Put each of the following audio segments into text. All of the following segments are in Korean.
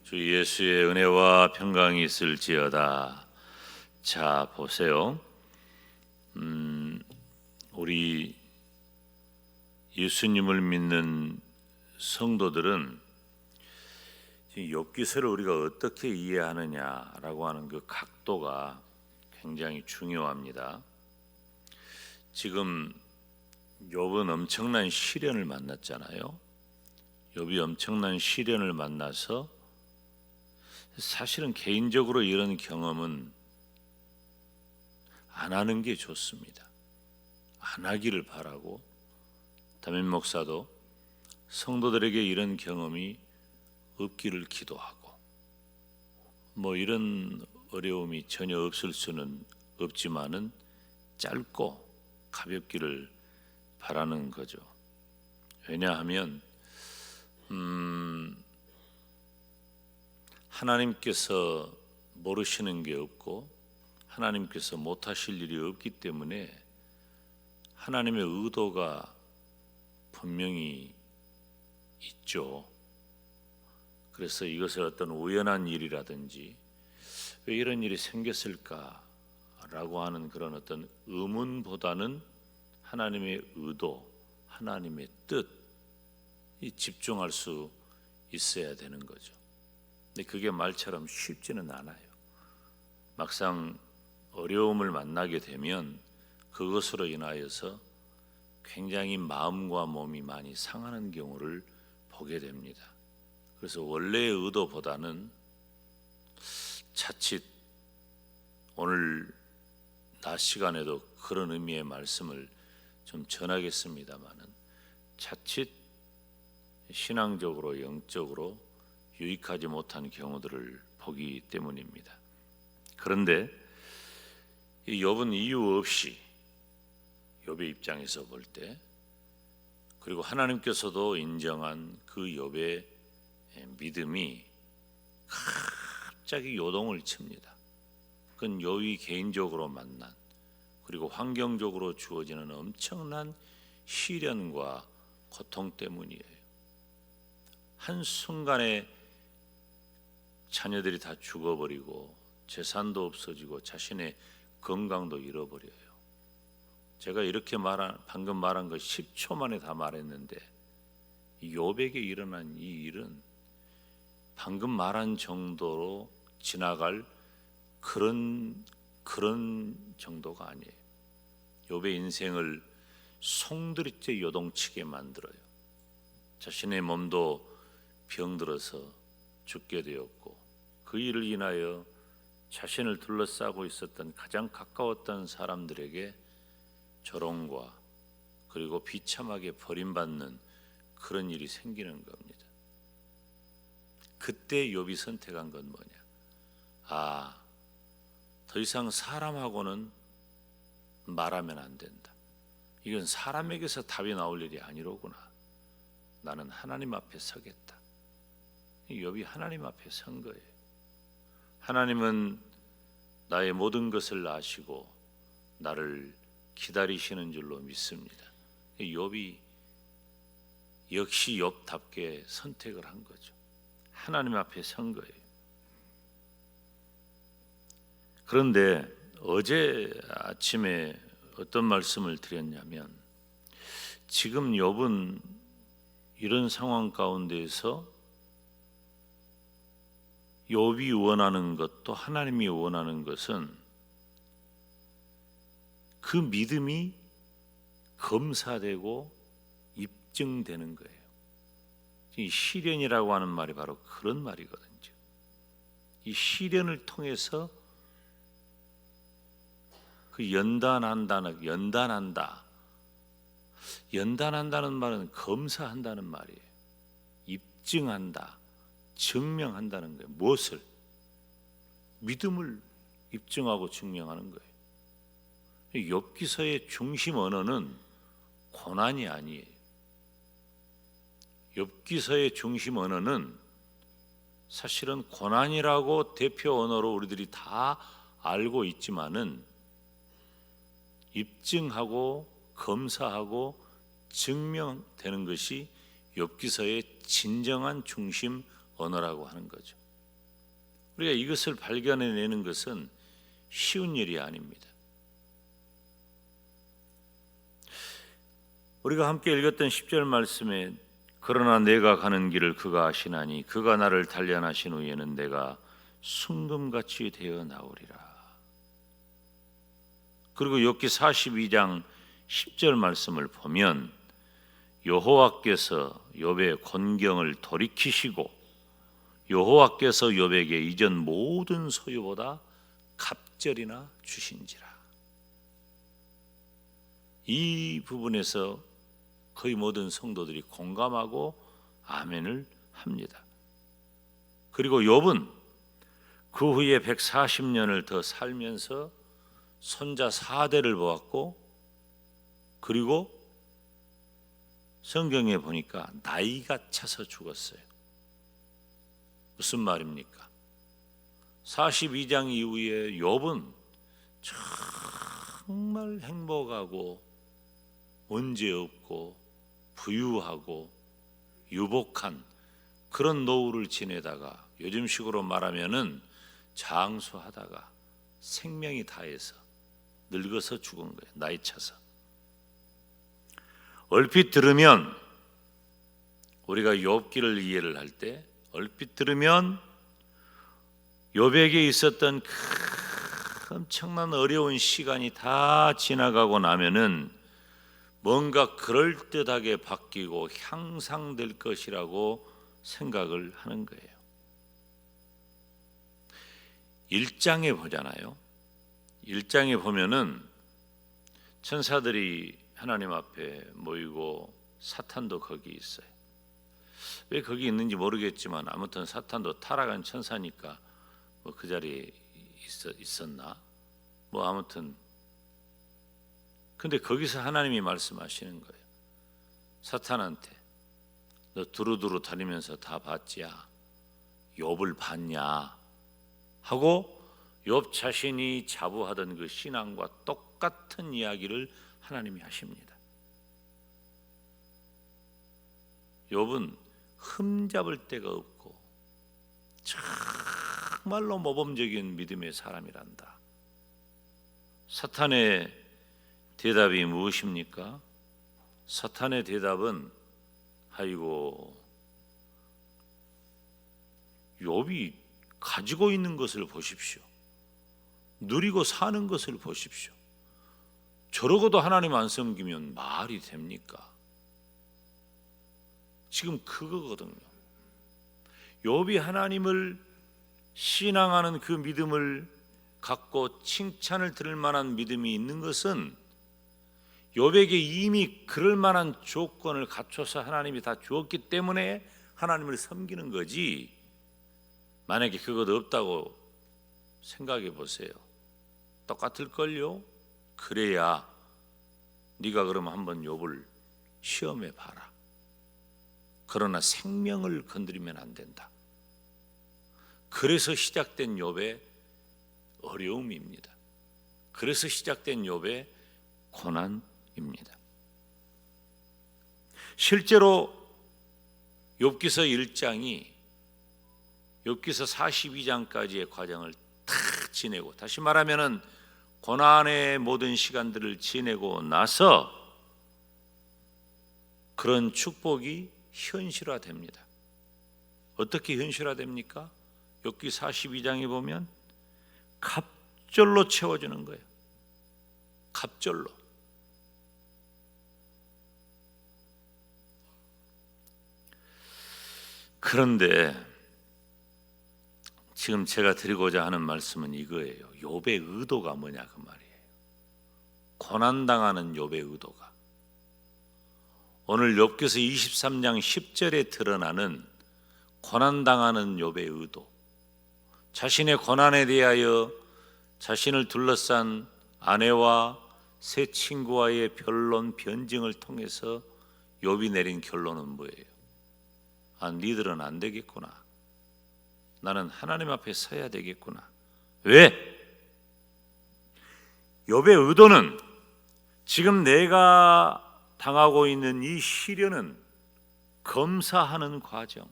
주 예수의 은혜와 평강이 있을지어다. 자, 보세요. 우리 예수님을 믿는 성도들은 욥기서를 우리가 어떻게 이해하느냐라고 하는 그 각도가 굉장히 중요합니다. 지금 욥은 엄청난 시련을 만났잖아요. 욥이 엄청난 시련을 만나서 사실은 개인적으로 이런 경험은 안 하는 게 좋습니다. 안 하기를 바라고, 담임 목사도 성도들에게 이런 경험이 없기를 기도하고, 이런 어려움이 전혀 없을 수는 없지만은 짧고 가볍기를 바라는 거죠. 왜냐하면 하나님께서 모르시는 게 없고 하나님께서 못하실 일이 없기 때문에 하나님의 의도가 분명히 있죠. 그래서 이것을 어떤 우연한 일이라든지 왜 이런 일이 생겼을까라고 하는 그런 어떤 의문보다는 하나님의 의도, 하나님의 뜻 집중할 수 있어야 되는 거죠. 근데 그게 말처럼 쉽지는 않아요. 막상 어려움을 만나게 되면 그것으로 인하여서 굉장히 마음과 몸이 많이 상하는 경우를 보게 됩니다. 그래서 원래의 의도보다는 자칫 오늘 낮 시간에도 그런 의미의 말씀을 좀 전하겠습니다마는 자칫 신앙적으로 영적으로 유익하지 못한 경우들을 보기 때문입니다. 그런데 이 욥은 이유 없이 욥의 입장에서 볼 때, 그리고 하나님께서도 인정한 그 욥의 믿음이 갑자기 요동을 칩니다. 그건 욥이 개인적으로 만난, 그리고 환경적으로 주어지는 엄청난 시련과 고통 때문이에요. 한순간에 자녀들이 다 죽어버리고 재산도 없어지고 자신의 건강도 잃어버려요. 제가 이렇게 방금 말한 거 10초 만에 다 말했는데 욥에게 일어난 이 일은 방금 말한 정도로 지나갈 그런 정도가 아니에요. 욥의 인생을 송두리째 요동치게 만들어요. 자신의 몸도 병들어서 죽게 되었고, 그 일을 인하여 자신을 둘러싸고 있었던 가장 가까웠던 사람들에게 조롱과 그리고 비참하게 버림받는 그런 일이 생기는 겁니다. 그때 욥이 선택한 건 뭐냐? 더 이상 사람하고는 말하면 안 된다. 이건 사람에게서 답이 나올 일이 아니로구나. 나는 하나님 앞에 서겠다. 욥이 하나님 앞에 선 거예요. 하나님은 나의 모든 것을 아시고 나를 기다리시는 줄로 믿습니다. 욥이 역시 욥답게 선택을 한 거죠. 하나님 앞에 선 거예요. 그런데 어제 아침에 어떤 말씀을 드렸냐면, 지금 욥은 이런 상황 가운데에서 욥이 원하는 것도 하나님이 원하는 것은 그 믿음이 검사되고 입증되는 거예요. 이 시련이라고 하는 말이 바로 그런 말이거든요. 이 시련을 통해서 그 연단한다는 말은 검사한다는 말이에요. 입증한다, 증명한다는 거예요. 무엇을? 믿음을 입증하고 증명하는 거예요. 욥기서의 중심 언어는 고난이 아니에요. 욥기서의 중심 언어는 사실은 고난이라고 대표 언어로 우리들이 다 알고 있지만은 입증하고 검사하고 증명되는 것이 욥기서의 진정한 중심 언어라고 하는 거죠. 우리가 이것을 발견해내는 것은 쉬운 일이 아닙니다. 우리가 함께 읽었던 10절 말씀에 그러나 내가 가는 길을 그가 아시나니 그가 나를 단련하신 후에는 내가 순금같이 되어 나오리라. 그리고 욥기 42장 10절 말씀을 보면 여호와께서 욥의 곤경을 돌이키시고 여호와께서 욥에게 이전 모든 소유보다 갑절이나 주신지라. 이 부분에서 거의 모든 성도들이 공감하고 아멘을 합니다. 그리고 욥은 그 후에 140년을 더 살면서 손자 4대를 보았고, 그리고 성경에 보니까 나이가 차서 죽었어요. 무슨 말입니까? 42장 이후에 욥은 정말 행복하고 문제없고 부유하고 유복한 그런 노후를 지내다가 요즘식으로 말하면은 장수하다가 생명이 다해서 늙어서 죽은 거예요. 나이 차서. 얼핏 들으면 우리가 욥기를 이해를 할 때 얼핏 들으면 욥에게 있었던 엄청난 어려운 시간이 다 지나가고 나면은 뭔가 그럴듯하게 바뀌고 향상될 것이라고 생각을 하는 거예요. 1장에 보잖아요. 1장에 보면은 천사들이 하나님 앞에 모이고 사탄도 거기 있어요. 왜 거기 있는지 모르겠지만 아무튼 사탄도 타락한 천사니까 뭐 그 자리에 있었나? 뭐 아무튼 근데 거기서 하나님이 말씀하시는 거예요. 사탄한테 너 두루두루 다니면서 다 봤지야? 욥을 봤냐? 하고 욥 자신이 자부하던 그 신앙과 똑같은 이야기를 하나님이 하십니다. 욥은 흠잡을 데가 없고 정말로 모범적인 믿음의 사람이란다. 사탄의 대답이 무엇입니까? 사탄의 대답은 아이고 욥이 가지고 있는 것을 보십시오. 누리고 사는 것을 보십시오. 저러고도 하나님 안 섬기면 말이 됩니까? 지금 그거거든요. 욥이 하나님을 신앙하는 그 믿음을 갖고 칭찬을 들을 만한 믿음이 있는 것은 욥에게 이미 그럴 만한 조건을 갖춰서 하나님이 다 주었기 때문에 하나님을 섬기는 거지. 만약에 그것 없다고 생각해 보세요. 똑같을걸요? 그래야 네가 그러면 한번 욥을 시험해 봐라. 그러나 생명을 건드리면 안 된다. 그래서 시작된 욥의 어려움입니다. 그래서 시작된 욥의 고난입니다. 실제로 욥기서 1장이 욥기서 42장까지의 과정을 다 지내고, 다시 말하면은 고난의 모든 시간들을 지내고 나서 그런 축복이 현실화됩니다. 어떻게 현실화됩니까? 욥기 42장에 보면 갑절로 채워주는 거예요. 갑절로. 그런데 지금 제가 드리고자 하는 말씀은 이거예요. 욥의 의도가 뭐냐 그 말이에요. 고난당하는 욥의 의도가. 오늘 욥기서 23장 10절에 드러나는 고난당하는 욥의 의도. 자신의 고난에 대하여 자신을 둘러싼 아내와 세 친구와의 변론, 변증을 통해서 욥이 내린 결론은 뭐예요? 아, 니들은 안 되겠구나. 나는 하나님 앞에 서야 되겠구나. 왜? 욥의 의도는 지금 내가 당하고 있는 이 시련은 검사하는 과정,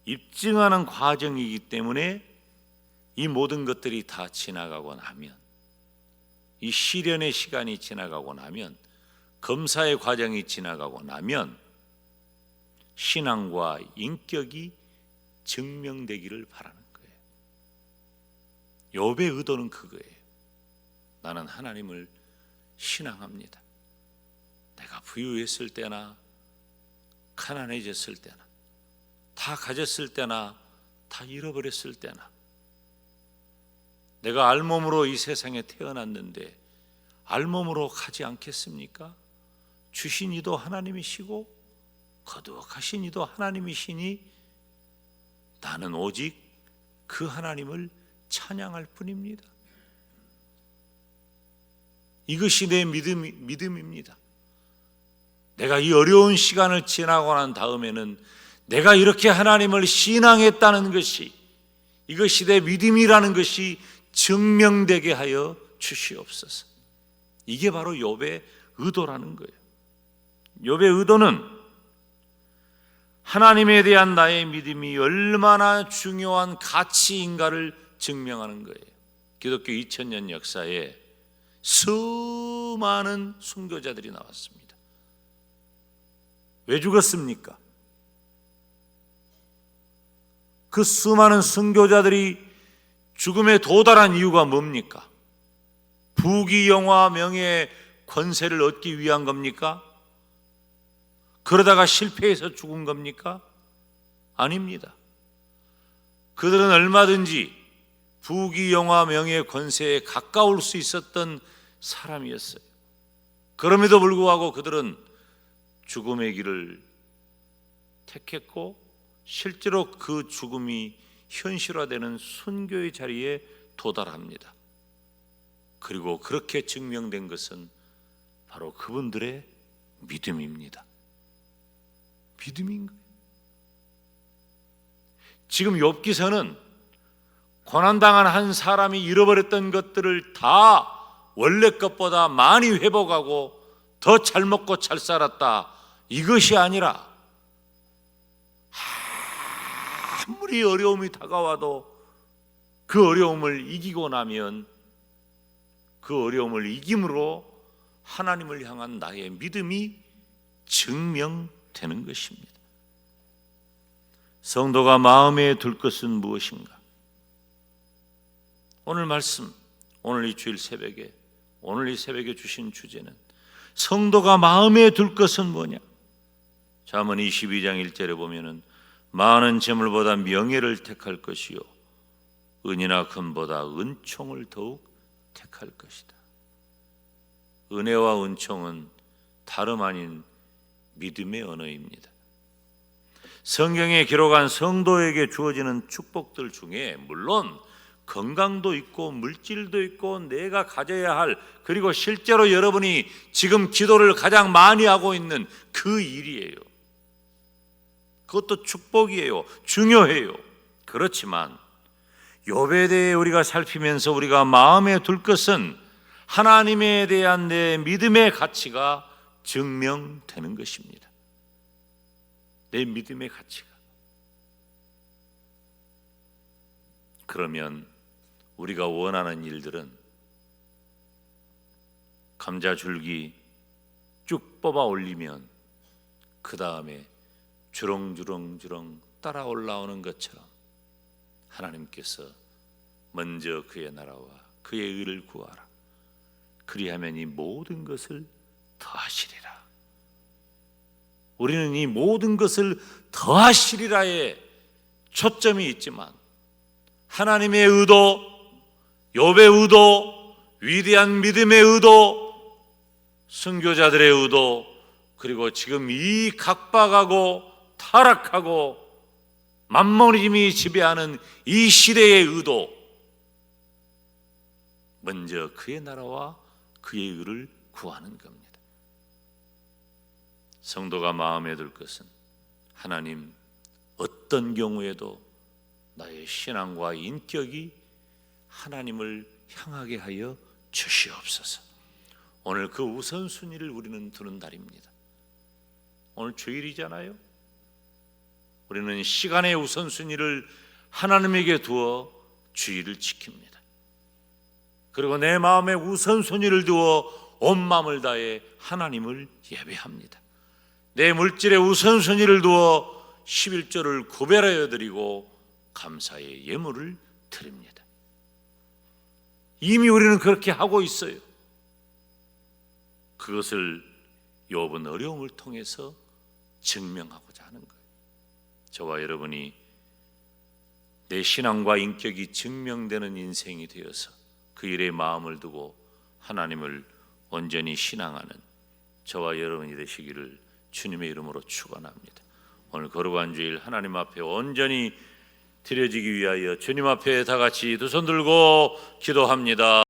입증하는 과정이기 때문에 이 모든 것들이 다 지나가고 나면, 이 시련의 시간이 지나가고 나면, 검사의 과정이 지나가고 나면 신앙과 인격이 증명되기를 바라는 거예요. 욥의 의도는 그거예요. 나는 하나님을 신앙합니다. 내가 부유했을 때나 가난해졌을 때나 다 가졌을 때나 다 잃어버렸을 때나 내가 알몸으로 이 세상에 태어났는데 알몸으로 가지 않겠습니까? 주신 이도 하나님이시고 거두어가신 이도 하나님이시니 나는 오직 그 하나님을 찬양할 뿐입니다. 이것이 내 믿음입니다. 내가 이 어려운 시간을 지나고 난 다음에는 내가 이렇게 하나님을 신앙했다는 것이, 이것이 내 믿음이라는 것이 증명되게 하여 주시옵소서. 이게 바로 욥의 의도라는 거예요. 욥의 의도는 하나님에 대한 나의 믿음이 얼마나 중요한 가치인가를 증명하는 거예요. 기독교 2000년 역사에 수많은 순교자들이 나왔습니다. 왜 죽었습니까? 그 수많은 순교자들이 죽음에 도달한 이유가 뭡니까? 부귀 영화 명예 권세를 얻기 위한 겁니까? 그러다가 실패해서 죽은 겁니까? 아닙니다. 그들은 얼마든지 부귀 영화 명예 권세에 가까울 수 있었던 사람이었어요. 그럼에도 불구하고 그들은 죽음의 길을 택했고 실제로 그 죽음이 현실화되는 순교의 자리에 도달합니다. 그리고 그렇게 증명된 것은 바로 그분들의 믿음입니다. 믿음인 거예요. 지금 욥기서는 고난당한 한 사람이 잃어버렸던 것들을 다 원래 것보다 많이 회복하고 더 잘 먹고 잘 살았다, 이것이 아니라 아무리 어려움이 다가와도 그 어려움을 이기고 나면 그 어려움을 이김으로 하나님을 향한 나의 믿음이 증명되는 것입니다. 성도가 마음에 둘 것은 무엇인가? 오늘 말씀, 오늘 이 주일 새벽에, 오늘 이 새벽에 주신 주제는 성도가 마음에 둘 것은 뭐냐? 잠언 22장 1절에 보면은 많은 재물보다 명예를 택할 것이요 은이나 금보다 은총을 더욱 택할 것이다. 은혜와 은총은 다름 아닌 믿음의 언어입니다. 성경에 기록한 성도에게 주어지는 축복들 중에 물론 건강도 있고 물질도 있고 내가 가져야 할, 그리고 실제로 여러분이 지금 기도를 가장 많이 하고 있는 그 일이에요. 그것도 축복이에요. 중요해요. 그렇지만 욥에 대해 우리가 살피면서 우리가 마음에 둘 것은 하나님에 대한 내 믿음의 가치가 증명되는 것입니다. 내 믿음의 가치가. 그러면 우리가 원하는 일들은 감자줄기 쭉 뽑아 올리면 그 다음에 주렁주렁 따라 올라오는 것처럼 하나님께서 먼저 그의 나라와 그의 의를 구하라. 그리하면 이 모든 것을 더하시리라. 우리는 이 모든 것을 더하시리라에 초점이 있지만 하나님의 의도, 욥의 의도, 위대한 믿음의 의도, 순교자들의 의도, 그리고 지금 이 각박하고 타락하고 만몬이즘이 지배하는 이 시대의 의도, 먼저 그의 나라와 그의 의를 구하는 겁니다. 성도가 마음에 들 것은 하나님, 어떤 경우에도 나의 신앙과 인격이 하나님을 향하게 하여 주시옵소서. 오늘 그 우선순위를 우리는 두는 날입니다. 오늘 주일이잖아요. 우리는 시간의 우선순위를 하나님에게 두어 주의를 지킵니다. 그리고 내 마음의 우선순위를 두어 온 마음을 다해 하나님을 예배합니다. 내 물질의 우선순위를 두어 11조를 구별하여 드리고 감사의 예물을 드립니다. 이미 우리는 그렇게 하고 있어요. 그것을 욥은 어려움을 통해서 증명하고자 하는 거예요. 저와 여러분이 내 신앙과 인격이 증명되는 인생이 되어서 그 일에 마음을 두고 하나님을 온전히 신앙하는 저와 여러분이 되시기를 주님의 이름으로 축원합니다. 오늘 거룩한 주일 하나님 앞에 온전히 드려지기 위하여 주님 앞에 다 같이 두 손 들고 기도합니다.